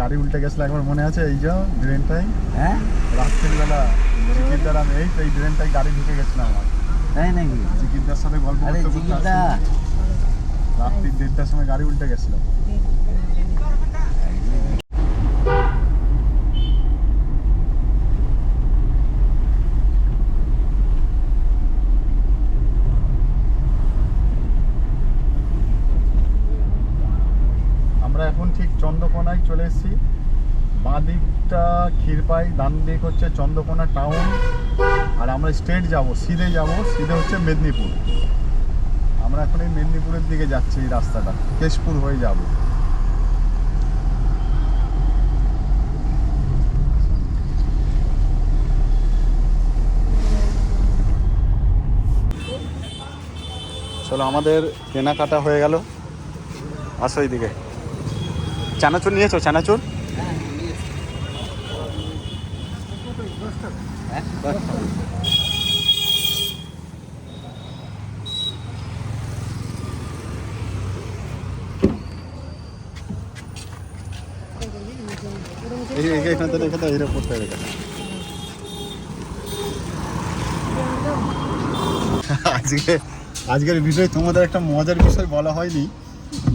গাড়ি উল্টে গেছিল একবার মনে আছে? এই যে ড্রেনটাই, হ্যাঁ রাত্রিবেলা জিকিরদার আমি এই তো এই ড্রেনটাই গাড়ি ঢুকে গেছিলাম আমার। তাই নাকি? জিকিরদার সাথে গল্প করতে করতে জিকিরদা রাত্রি 1:30টার সময় গাড়ি উল্টে গেছিল। আমরা এখন ঠিক চন্দ্রকোনায় চলে এসেছি। বাঁ দিকটা ক্ষীরপাই, ডান দিক হচ্ছে চন্দ্রকোনা টাউন। আর আমরা স্ট্রেট যাব, সিধে হচ্ছে মেদিনীপুর। আমরা এখন এই মেদিনীপুরের দিকে যাচ্ছি, এই রাস্তাটা কেশপুর হয়ে যাব। চলো, আমাদের কেনাকাটা হয়ে গেল। আসো এইদিকে। চানাচুর নিয়েছো? চানাচুর আজকের বিষয় তোমাদের একটা মজার বিষয় বলা হয়নি,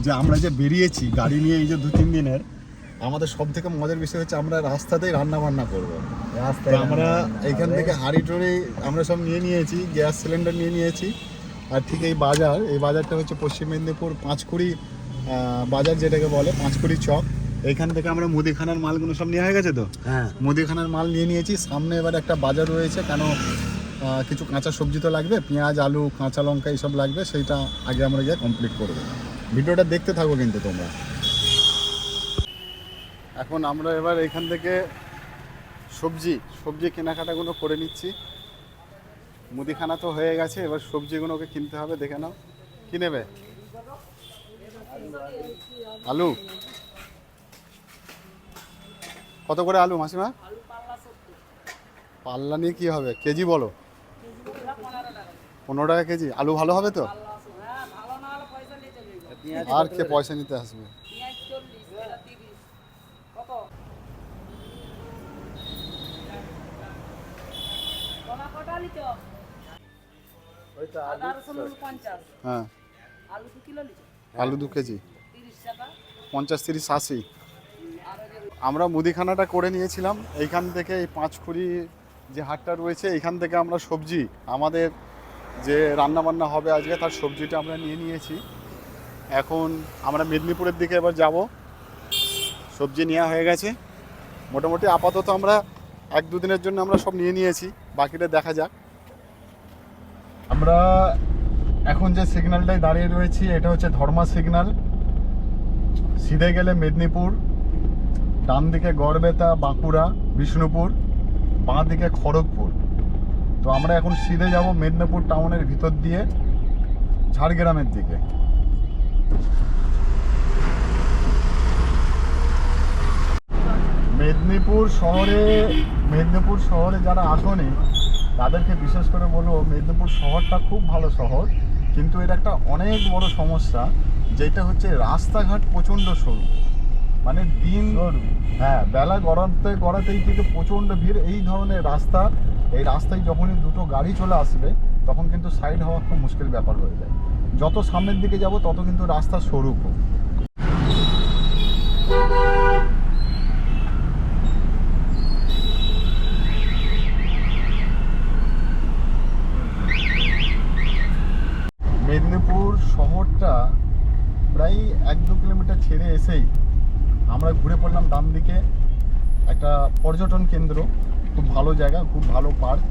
যে আমরা যে বেরিয়েছি গাড়ি নিয়ে এই যে 2-3 দিনের, আমাদের সব থেকে মজার বিষয় হচ্ছে আমরা রাস্তাতেই রান্না বান্না করবো। তো আমরা এইখান থেকে হাঁড়ি টড়ি আমরা সব নিয়ে নিয়েছি, গ্যাস সিলিন্ডার নিয়ে নিয়েছি। আর ঠিক এই বাজারটা হচ্ছে পশ্চিম মেদিনীপুর পাঁচকুড়ি বাজার, যেটাকে বলে পাঁচকুড়ি চক। এইখান থেকে আমরা মুদিখানার মালগুলো সব নিয়ে হয়ে গেছে তো, মুদিখানার মাল নিয়ে নিয়েছি। সামনে এবার একটা বাজার রয়েছে, কেন কিছু কাঁচা সবজি তো লাগবে, পেঁয়াজ, আলু, কাঁচা লঙ্কা এইসব লাগবে, সেইটা আগে আমরা গিয়ে কমপ্লিট করবো। ভিডিওটা দেখতে থাকো কিন্তু তোমরা। এখন আমরা এবার এখান থেকে সবজি কেনাকাটাগুলো করে নিচ্ছি। মুদিখানা তো হয়ে গেছে, এবার সবজিগুলোকে কিনতে হবে। দেখে নাও কি নেবে। আলু কত করে আলু মাসিমা? পাল্লা নিয়ে কি হবে, কেজি বলো? 15 টাকা কেজি। আলু ভালো হবে তো? আর কে পয়সা নিতে আসবে? হ্যাঁ, আলু 2 কেজি 50, 30, 80। আমরা মুদিখানাটা করে নিয়েছিলাম এইখান থেকে, এই পাঁচকুড়ি যে হাটটা রয়েছে এইখান থেকে আমরা সবজি, আমাদের যে রান্নাবান্না হবে আজকে তার সবজিটা আমরা নিয়ে নিয়েছি। এখন আমরা মেদিনীপুরের দিকে এবার যাব। সবজি নেওয়া হয়ে গেছে মোটামুটি। আপাতত আমরা 1-2 দিনের জন্য আমরা সব নিয়ে নিয়েছি, বাকিটা দেখা যাক। আমরা এখন যে সিগন্যালটায় দাঁড়িয়ে রয়েছি এটা হচ্ছে ধর্মা সিগন্যাল। সিধে গেলে মেদিনীপুর, ডান দিকে গড়বেতা, বাঁকুড়া, বিষ্ণুপুর, বাঁ দিকে খড়গপুর। তো আমরা এখন সিধে যাব মেদিনীপুর টাউনের ভিতর দিয়ে ঝাড়গ্রামের দিকে। মেদিনীপুর শহরে যারা আসেনি তাদেরকে বিশেষ করে বলবো, মেদিনীপুর শহরটা খুব ভালো শহর, কিন্তু এর একটা অনেক বড় সমস্যা, যেটা হচ্ছে রাস্তাঘাট প্রচণ্ড সরু। মানে বেলা গড়াতেই কিন্তু প্রচণ্ড ভিড়। এই ধরনের রাস্তা, এই রাস্তায় যখনই দুটো গাড়ি চলে আসবে তখন কিন্তু সাইড হওয়া খুব মুশকিল ব্যাপার হয়ে যায়। যত সামনের দিকে যাব তত কিন্তু রাস্তা সরু খুব। মেদিনীপুর শহরটা প্রায় 1-2 কিলোমিটার ছেড়ে এসেই আমরা ঘুরে পড়লাম ডান দিকে একটা পর্যটন কেন্দ্র, খুব ভালো জায়গা, খুব ভালো পার্ক।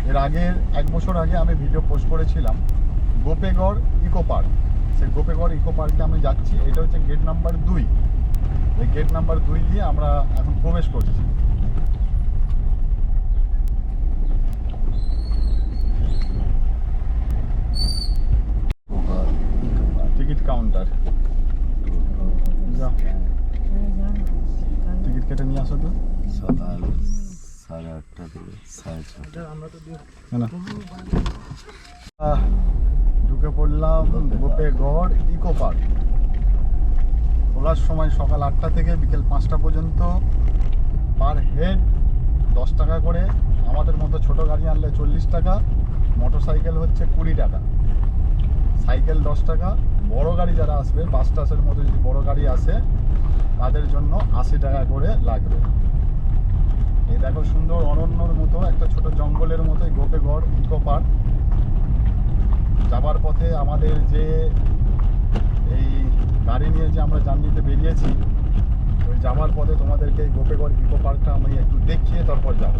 এর আগের 1 বছর আগে আমি ভিডিও পোস্ট করেছিলাম গোপেগড় ইকো পার্ক। সেই গোপেগড় ইকো পার্কে আমি যাচ্ছি। এটা হচ্ছে গেট নাম্বার 2। এই গেট নাম্বার 2 দিয়ে আমরা এখন প্রবেশ করছি। টিকিট কাউন্টার, টিকিট কেটে নিয়ে আসো তো। সকাল 8:30 থেকে 6:30। ঢুকে পড়লাম গোপেগড় ইকো পার্ক। খোলার সময় সকাল 8টা থেকে বিকেল 5টা পর্যন্ত, পার হেড 10 টাকা করে। আমাদের মতো ছোট গাড়ি আনলে 40 টাকা, মোটর সাইকেল হচ্ছে 20 টাকা, সাইকেল 10 টাকা। বড় গাড়ি যারা আসবে, বাস টাসের মতো যদি বড় গাড়ি আসে, তাদের জন্য 80 টাকা করে লাগবে। এই দেখো সুন্দর অরণ্যর মতো একটা ছোট জঙ্গলের মতো গোপেগড় ইকো পার্ক। যাবার পথে আমাদের যে এই গাড়ি নিয়ে যে আমরা জার্নিতে বেরিয়েছি, ওই যাওয়ার পথে তোমাদেরকে এই গোপেগড় ইকো পার্কটা আমি একটু দেখিয়ে তারপর যাবো।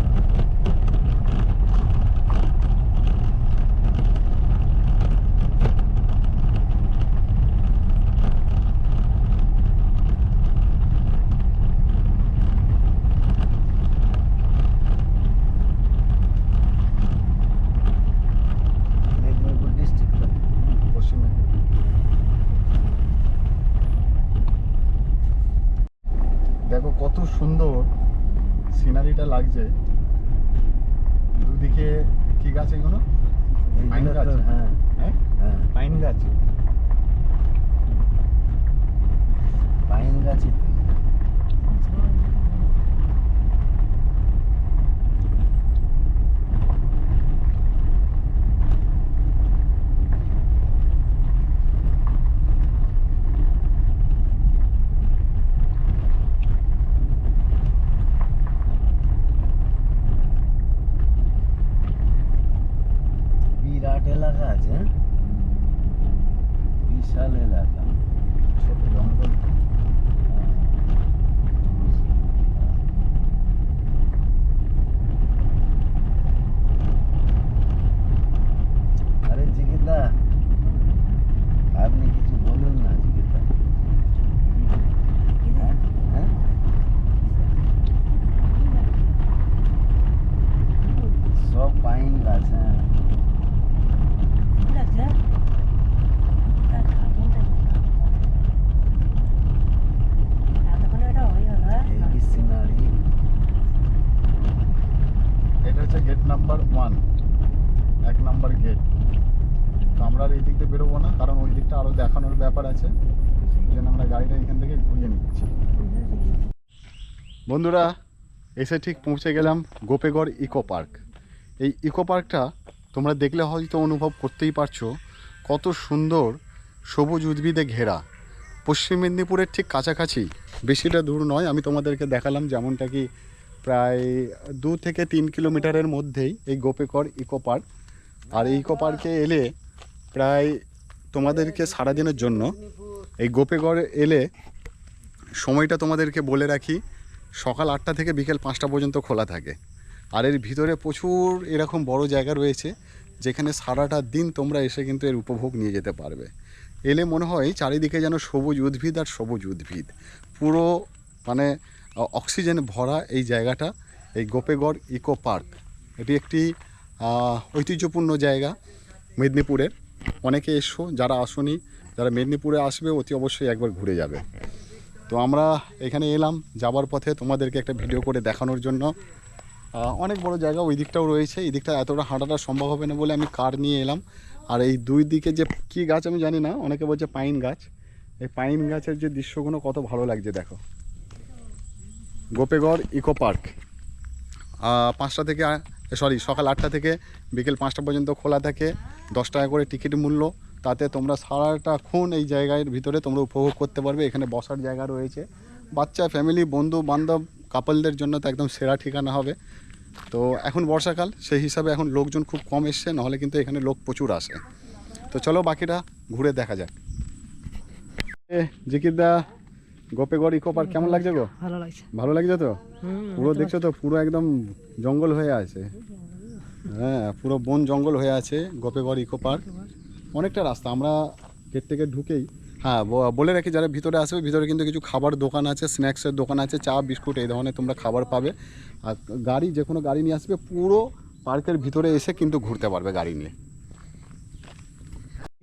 মেদিনীপুর ডিস্ট্রিক্ট। পশ্চিম মেদিনীপুর। দেখো কত সুন্দর সিনারিটা লাগছে। দুদিকে কি গাছ এগুলো? পাইন গাছ। হ্যাঁ হ্যাঁ, হ্যাঁ, পাইন গাছ। পাইন গাছই তো। বিরাট এলাকা আছে, হ্যাঁ? বিশাল এলাকা। ছোট জঙ্গল। আরে জিগিদা, আপনি কিছু বলুন না জিগিদা। হ্যাঁ, হ্যাঁ? সব পাইন গাছ। হ্যাঁ, এই সিনারি। এটা হচ্ছে গেট নাম্বার 1, 1 নাম্বার গেট। তো আমরা আর এই দিক দিয়ে বেরোবো না, কারণ ওই দিকটা আরও দেখানোর ব্যাপার আছে। এই জন্য আমরা গাড়িটা এখান থেকে ঘুরিয়ে নিচ্ছি। বন্ধুরা, এসে ঠিক পৌঁছে গেলাম গোপেগড় ইকো পার্ক। এই ইকো পার্কটা তোমরা দেখলে হয়তো অনুভব করতেই পারছো কত সুন্দর সবুজ উদ্ভিদে ঘেরা। পশ্চিম মেদিনীপুরের ঠিক কাছাকাছি, বেশিটা দূর নয়। আমি তোমাদেরকে দেখালাম যেমনটা কি প্রায় 2 থেকে 3 কিলোমিটারের মধ্যেই এই গোপেগড় ইকো পার্ক। আর এই ইকো পার্কে এলে প্রায় তোমাদেরকে সারাদিনের জন্য এই গোপেগড় এলে সময়টা তোমাদেরকে বলে রাখি, সকাল 8টা থেকে বিকেল 5টা পর্যন্ত খোলা থাকে। আর এর ভিতরে প্রচুর এরকম বড় জায়গা রয়েছে, যেখানে সারাটা দিন তোমরা এসে কিন্তু এর উপভোগ নিয়ে যেতে পারবে। এলে মনে হয় চারিদিকে যেন সবুজ উদ্ভিদ আর সবুজ উদ্ভিদ, পুরো মানে অক্সিজেনে ভরা এই জায়গাটা, এই গোপেগড় ইকো পার্ক। এটি একটি ঐতিহ্যপূর্ণ জায়গা মেদিনীপুরের। অনেকে এসো, যারা আসোনি, যারা মেদিনীপুরে আসবে অতি অবশ্যই একবার ঘুরে যাবে। তো আমরা এখানে এলাম যাবার পথে তোমাদেরকে একটা ভিডিও করে দেখানোর জন্য। অনেক বড় জায়গা, ওই দিকটাও রয়েছে, এই দিকটা এতটা হাঁটাটা সম্ভব হবে না বলে আমি কার নিয়ে এলাম। আর এই দুই দিকে যে কী গাছ আমি জানি না, অনেকে বলছে পাইন গাছ। এই পাইন গাছের যে দৃশ্যগুলো কত ভালো লাগছে দেখো। গোপেগড় ইকো পার্ক 5টা থেকে সকাল 8টা থেকে বিকেল 5টা পর্যন্ত খোলা থাকে। 10 টাকা করে টিকিট মূল্য। তাতে তোমরা সারাটাক্ষণ এই জায়গার ভিতরে তোমরা উপভোগ করতে পারবে। এখানে বসার জায়গা রয়েছে, বাচ্চা, ফ্যামিলি, বন্ধু বান্ধব, কাপলদের জন্য তো একদম সেরা ঠিকানা হবে। তো এখন বর্ষাকাল, সেই হিসাবে এখন লোকজন খুব কম এসছে, নাহলে কিন্তু এখানে লোক প্রচুর আসে। তো চলো বাকিটা ঘুরে দেখা যাক। জিকিরদা, গোপেগড় ইকো পার্ক কেমন লাগছে গো? ভালো লাগছে। ভালো লাগছে তো? পুরো দেখছো তো, পুরো একদম জঙ্গল হয়ে আছে। হ্যাঁ, পুরো বন জঙ্গল হয়ে আছে গোপেগড় ইকো পার্ক। অনেকটা রাস্তা, আমরা গেট থেকে ঢুকেই, হ্যাঁ বলে রাখি যারা ভিতরে আসবে, ভিতরে কিন্তু কিছু খাবার দোকান আছে, স্ন্যাক্সের দোকান আছে, চা বিস্কুট এই ধরনের তোমরা খাবার পাবে। আর গাড়ি, যে কোনো গাড়ি নিয়ে আসবে, পুরো পার্কের ভিতরে এসে কিন্তু ঘুরতে পারবে গাড়ি নিয়ে।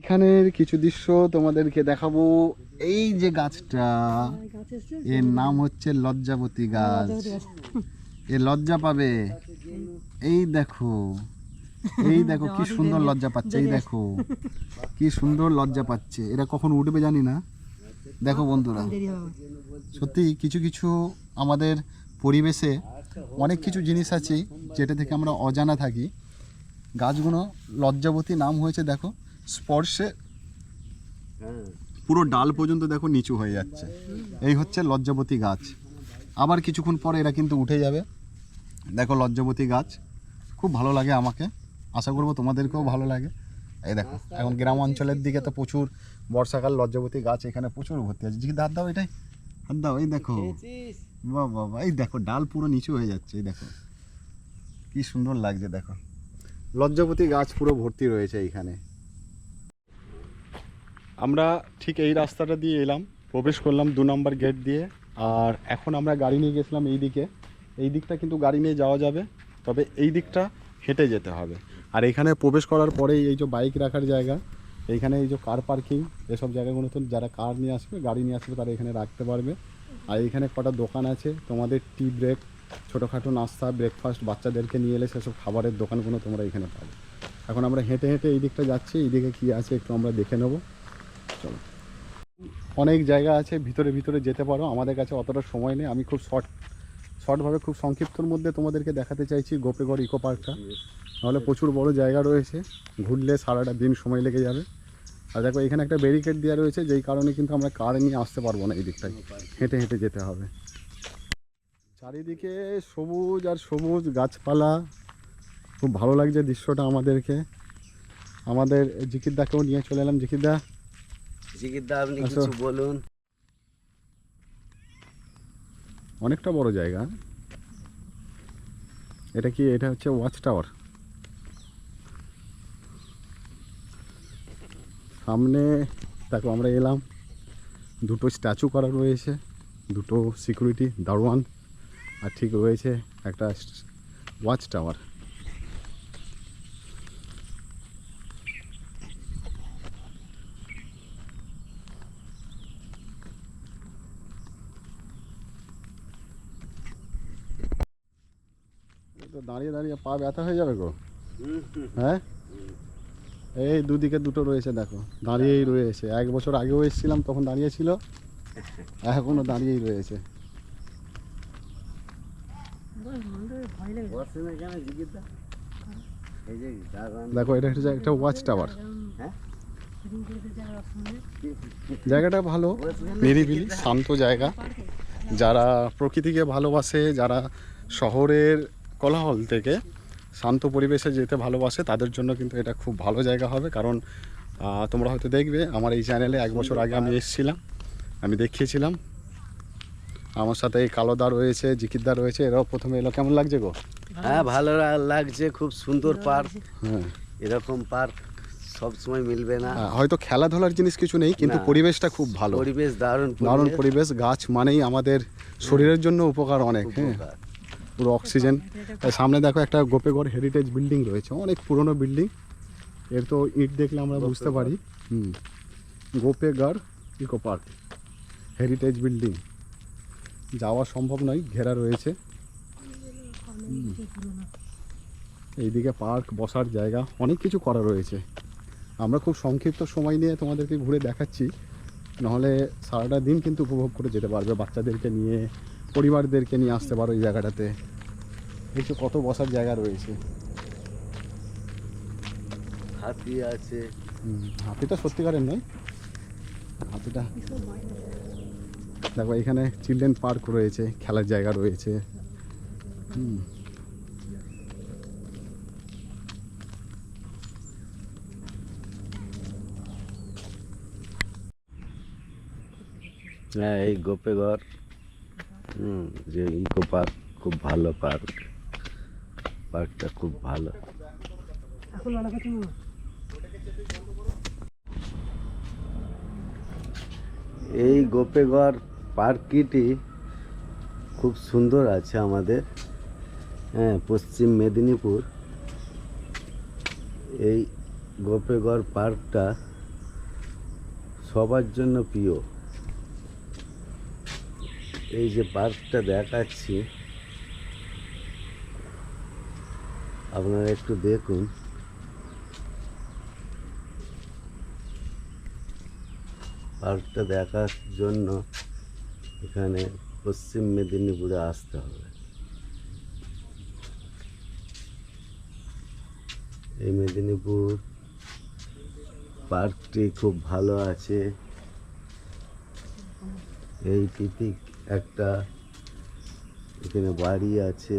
এখানের কিছু দৃশ্য তোমাদেরকে দেখাবো। এই যে গাছটা, এর নাম হচ্ছে লজ্জাবতী গাছ। এ লজ্জা পাবে, এই দেখো, এই দেখো কি সুন্দর লজ্জা পাচ্ছে, এই দেখো কি সুন্দর লজ্জা পাচ্ছে। এরা কখন উঠবে জানি না, দেখো বন্ধুরা, সত্যি কিছু কিছু আমাদের পরিবেশে অনেক কিছু জিনিস আছে যেটা থেকে আমরা অজানা থাকি। গাছগুলো লজ্জাবতী নাম হয়েছে, দেখো স্পর্শে পুরো ডাল পর্যন্ত দেখো নিচু হয়ে যাচ্ছে। এই হচ্ছে লজ্জাবতী গাছ। আবার কিছুক্ষণ পরে এরা কিন্তু উঠে যাবে। দেখো লজ্জাবতী গাছ খুব ভালো লাগে আমাকে, আশা করবো তোমাদেরকেও ভালো লাগে। এই দেখো এখন গ্রাম অঞ্চলের দিকে তো প্রচুর বর্ষাকাল লজ্জাবতী গাছ এখানে প্রচুর ভর্তি আছে। জি হাত দাও, এটাই হাত দাও। এই দেখো বাহ বাহ বাহ, এই দেখো ডাল পুরো নিচু হয়ে যাচ্ছে। এই দেখো কি সুন্দর লাগছে, দেখো লজ্জাবতী গাছ পুরো ভর্তি রয়েছে এইখানে। আমরা ঠিক এই রাস্তাটা দিয়ে এলাম, প্রবেশ করলাম 2 নম্বর গেট দিয়ে। আর এখন আমরা গাড়ি নিয়ে গেছিলাম এই দিকে। এই দিকটা কিন্তু গাড়ি নিয়ে যাওয়া যাবে, তবে এই দিকটা হেঁটে যেতে হবে। আর এখানে প্রবেশ করার পরেই এই যে বাইক রাখার জায়গা, এইখানে এই যে কার পার্কিং, এসব জায়গাগুলোতে যারা কার নিয়ে আসবে, গাড়ি নিয়ে আসবে, তারা এখানে রাখতে পারবে। আর এখানে কটা দোকান আছে, তোমাদের টি ব্রেক, ছোটোখাটো নাস্তা, ব্রেকফাস্ট, বাচ্চাদেরকে নিয়ে এলে সেসব খাবারের দোকানগুলো তোমরা এখানে পাবে। এখন আমরা হেঁটে হেঁটে এই দিকটা যাচ্ছি, এই দিকে কী আছে একটু আমরা দেখে নেবো। চলো, অনেক জায়গা আছে, ভিতরে ভিতরে যেতে পারো। আমাদের কাছে অতটা সময় নেই, আমি খুব শর্টভাবে খুব সংক্ষিপ্তর মধ্যে তোমাদেরকে দেখাতে চাইছি গোপেগড় ইকো পার্কটা। নাহলে প্রচুর বড় জায়গা রয়েছে, ঘুরলে সারাটা দিন সময় লেগে যাবে। আর দেখো এখানে একটা ব্যারিকেড দেওয়া রয়েছে, যেই কারণে কিন্তু আমরা কার নিয়ে আসতে পারবো না, এই দিকটায় হেঁটে হেঁটে যেতে হবে। চারিদিকে সবুজ আর সবুজ গাছপালা, খুব ভালো লাগছে দৃশ্যটা আমাদেরকে। আমাদের জিকিরদাকেও নিয়ে চলে এলাম। জিকিরদা, আপনি কিছু বলুন। অনেকটা বড় জায়গা। এটা কি, এটা হচ্ছে ওয়াচ টাওয়ার। সামনে দেখো আমরা এলাম, দুটো স্ট্যাচু করা রয়েছে, দুটো সিকিউরিটি দারোয়ান, আর ঠিক রয়েছে একটা ওয়াচ টাওয়ার। তো দাঁড়িয়ে দাঁড়িয়ে পা ব্যথা হয়ে যাবে গো। হ্যাঁ, এই দুদিকে দুটো রয়েছে, দেখো দাঁড়িয়েই রয়েছে। 1 বছর আগেও এসেছিলাম, তখন দাঁড়িয়ে ছিল, এখনো দাঁড়িয়েই রয়েছে। দেখো এটা হচ্ছে একটা ওয়াচ টাওয়ার। জায়গাটা ভালো, নিরিবিলি শান্ত জায়গা। যারা প্রকৃতিকে ভালোবাসে, যারা শহরের কোলাহল থেকে শান্ত পরিবেশে যেতে ভালোবাসে, তাদের জন্য কিন্তু এটা খুব ভালো জায়গা হবে। কারণ তোমরা হয়তো দেখবে আমার এই চ্যানেলে 1 বছর আগে আমি এসেছিলাম, আমি দেখিয়েছিলাম। আমার সাথে এই কালোদা রয়েছে, জিকিরদা রয়েছে, এরাও প্রথমে এলো। কেমন লাগছে গো? হ্যাঁ, ভালো লাগছে, খুব সুন্দর পার্ক। হ্যাঁ, এরকম পার্ক সব সময় মিলবে না। হয়তো খেলাধুলার জিনিস কিছু নেই, কিন্তু পরিবেশটা খুব ভালো, পরিবেশ দারুণ, দারুণ পরিবেশ। গাছ মানেই আমাদের শরীরের জন্য উপকার অনেক। হ্যাঁ, পুরো অক্সিজেন। সামনে দেখো একটা গোপেগড় হেরিটেজ বিল্ডিং রয়েছে, অনেক পুরনো বিল্ডিং। এর তো ইট দেখলে আমরা বুঝতে পারি। গোপেগড় ইকো পার্ক হেরিটেজ বিল্ডিং, যাওয়া সম্ভব নয়, ঘেরা রয়েছে। এইদিকে পার্ক, বসার জায়গা, অনেক কিছু করা রয়েছে। আমরা খুব সংক্ষিপ্ত সময় নিয়ে তোমাদেরকে ঘুরে দেখাচ্ছি, নাহলে সারাটা দিন কিন্তু উপভোগ করে যেতে পারবে। বাচ্চাদেরকে নিয়ে, পরিবারদেরকে নিয়ে আসতে পারো এই জায়গাটাতে। দেখছো কত বসার জায়গা রয়েছে। হাতি আছে। হাতিটা সত্যিকারের নয়, হাতিটা দেখো। এখানে চিলড্রেন পার্ক রয়েছে, খেলার জায়গা রয়েছে। হ্যাঁ, এই গোপেগড় যে ইকো পার্ক খুব ভালো পার্ক। পার্কটা খুব ভালো। এই গোপেগড় পার্কটি খুব সুন্দর আছে আমাদের, হ্যাঁ, পশ্চিম মেদিনীপুর। এই গোপেগড় পার্কটা সবার জন্য প্রিয়। এই যে পার্কটা দেখাচ্ছি, আপনারা একটু দেখুন। পার্কটা দেখার জন্য এখানে পশ্চিম মেদিনীপুরে আসতে হবে। এই মেদিনীপুর পার্কটি খুব ভালো আছে। এই তিতিক একটা এখানে বাড়ি আছে,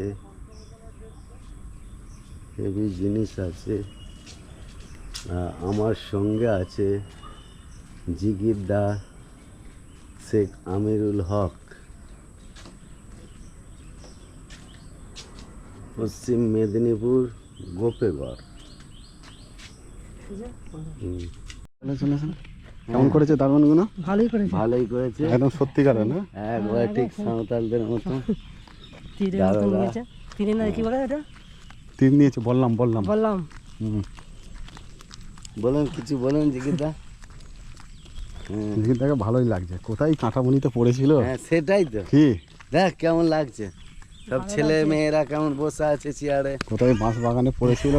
হেভি জিনিস আছে। আমার সঙ্গে আছে জিগিরদা, শেখ আমিরুল হক, পশ্চিম মেদিনীপুর গোপেগড়। কেমন করেছে দারুণগুলো? ভালোই করেছে। ভালোই করেছে, একদম সত্যিকারের না? একবার ঠিক সাঁওতালদের মতো। তীরের মতো দারুণ। নিয়েছে। তীরে না কি বলে এটা? তিন নিয়েছে, বললাম বললাম। হুম, বলুন, কিছু বলুন জিগিরদা। দেখে ভালোই লাগছে। কোথায় কাঁটামুনিতে পড়েছিল? হ্যাঁ সেটাই তো, কি দেখ কেমন লাগছে। সব ভালো ছেলে লাগছে। মেয়েরা কেমন বসে আছে চেয়ারে। কোথায় বাঁশ বাগানে পড়েছিল?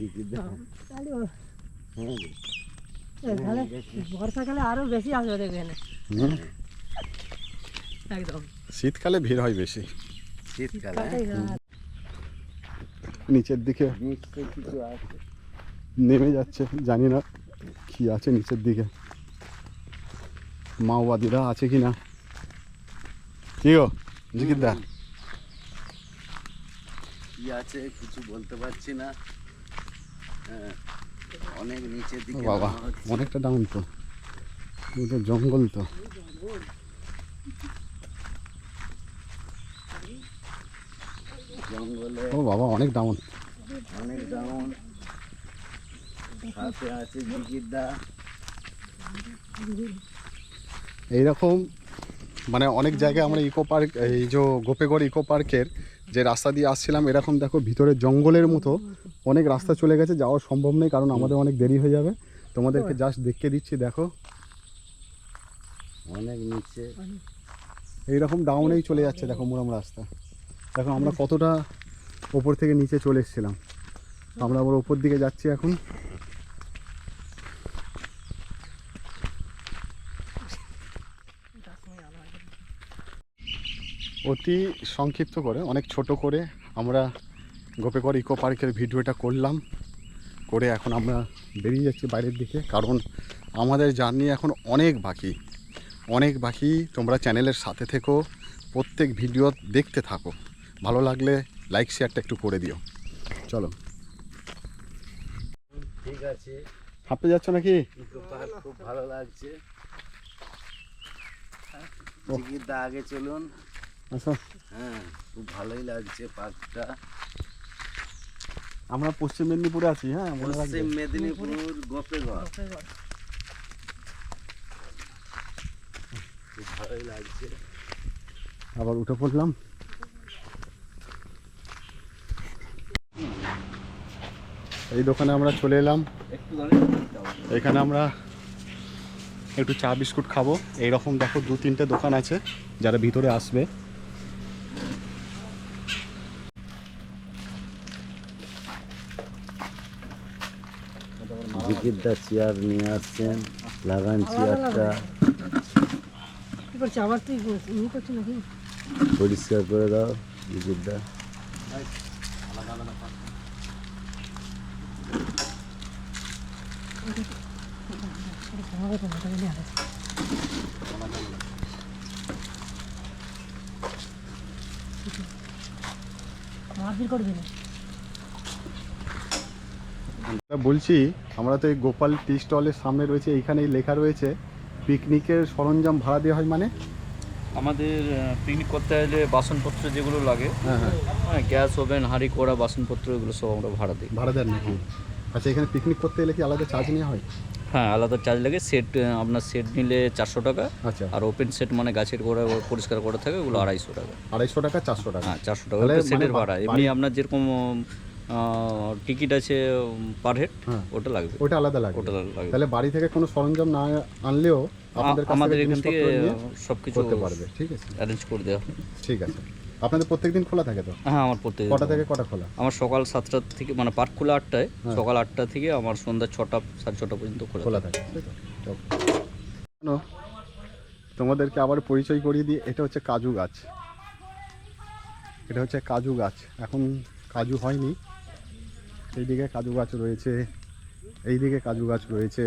জিগিরদা, তাহলে বর্ষাকালে আরো বেশি আসবে দেখবেন। হুম, একদম শীতকালে ভিড় হয় বেশি। শীতকালে নিচের দিকে নিশ্চয়ই কিছু আছে। নেমে যাচ্ছে, জানি না কি আছে নিচের দিকে। মাওবাদীরা আছে কি না? কি গো জিকিরদা? কি আছে কিছু বলতে পারছি না। হ্যাঁ, অনেক নিচের দিকে বাবা নামা হচ্ছে। অনেকটা ডাউন তো, ওটা জঙ্গল তো। জঙ্গলে ও বাবা অনেক ডাউন। অনেক ডাউন। সাথে আছে জিগিরদা। এইরকম মানে অনেক জায়গায় আমরা ইকো পার্ক, এই যে গোপেগড় ইকো পার্কের যে রাস্তা দিয়ে আসছিলাম, এরকম দেখো ভিতরে জঙ্গলের মতো অনেক রাস্তা চলে গেছে, যাওয়া সম্ভব নেই কারণ আমাদের অনেক দেরি হয়ে যাবে। তোমাদেরকে জাস্ট দেখে দিচ্ছি, দেখো অনেক নিচে। এইরকম ডাউনেই চলে যাচ্ছে, দেখো মোরাম রাস্তা। দেখো আমরা কতটা ওপর থেকে নিচে চলে এসেছিলাম, আমরা আবার ওপর দিকে যাচ্ছি এখন। অতি সংক্ষিপ্ত করে, অনেক ছোট করে আমরা গোপেগড় ইকো পার্কের ভিডিওটা করলাম, করে এখন আমরা বেরিয়ে যাচ্ছি বাইরের দিকে, কারণ আমাদের জার্নি এখন অনেক বাকি। তোমরা চ্যানেলের সাথে থেকো, প্রত্যেক ভিডিও দেখতে থাকো, ভালো লাগলে লাইক শেয়ারটা একটু করে দিও। চলো, ঠিক আছে, হাঁপতে যাচ্ছ নাকি? ইকো পার্ক খুব ভালো লাগছে। ও। জিগিরদা আগে চলুন। আচ্ছা, হ্যাঁ, খুব ভালোই লাগছে পার্কটা। আমরা পশ্চিম মেদিনীপুরে আছি। হ্যাঁ, মনে রাখবে। পশ্চিম মেদিনীপুর গোপেগড়। খুব ভালোই লাগছে। আবার উঠে পড়লাম। এই দোকানে আমরা চলে এলাম, এখানে আমরা একটু চা বিস্কুট খাবো। এইরকম দেখো 2-3টে দোকান আছে যারা ভিতরে আসবে। জিগিরদা চেয়ার নিয়ে আসছেন, লাগান চেয়ারটা, কি করছে আবার? তুই ই করছিস নাকি? পরিষ্কার করে দাও জিগিরদা। মারপিট করবি না। বলছি আমরা তো এই গোপাল টি স্টলের সামনে রয়েছে, এইখানেই লেখা রয়েছে পিকনিকের সরঞ্জাম ভাড়া দেওয়া হয় মানে? আমাদের পিকনিক করতে হলে বাসনপত্র যেগুলো লাগে, হ্যাঁ হ্যাঁ, হ্যাঁ, গ্যাস ওভেন হাঁড়ি কড়া বাসনপত্র এগুলো সব আমরা ভাড়া দিই। ভাড়া দেন নাকি? আচ্ছা, এখানে পিকনিক করতে এলে কি আলাদা চার্জ নেওয়া হয়? হ্যাঁ, আলাদা চার্জ লাগে। সেট আপনার সেট নিলে 400 টাকা, আচ্ছা, আর ওপেন সেট মানে গাছের গোড়া পরিষ্কার করা থাকে ওগুলো 250 টাকা। 250 টাকা, 400 টাকা। হ্যাঁ, 400 টাকা তাহলে সেটের মানে ভাড়া। এমনি আপনার যেরকম টিকিট আছে পার হেড, হ্যাঁ, ওটা লাগবে, ওটা আলাদা লাগে। ওটা লাগবে। তাহলে বাড়ি থেকে কোনো সরঞ্জাম না আনলেও আপনাদের কাছ আমাদের থেকে এখান থেকে জিনিসপত্র নিয়ে সব কিছু করতে পারবে। ঠিক আছে, অ্যারেঞ্জ করে দেওয়া। ঠিক আছে। আপনাদের প্রত্যেকদিন খোলা থাকে তো? হ্যাঁ আমার প্রত্যেক কটা থেকে কটা খোলা? আমার সকাল 7টা থেকে মানে পার্ক খোলা 8টায়, হ্যাঁ। সকাল 8টা থেকে আমার সন্ধ্যা 6টা 6:30 পর্যন্ত খোলা খোলা থাকে, তাই তো? চলো। শোনো, তোমাদেরকে আবার পরিচয় করিয়ে দিই, এটা হচ্ছে কাজু গাছ। এটা হচ্ছে কাজু গাছ, এখন কাজু হয়নি। এইদিকে কাজু গাছ রয়েছে, এইদিকে কাজু গাছ রয়েছে,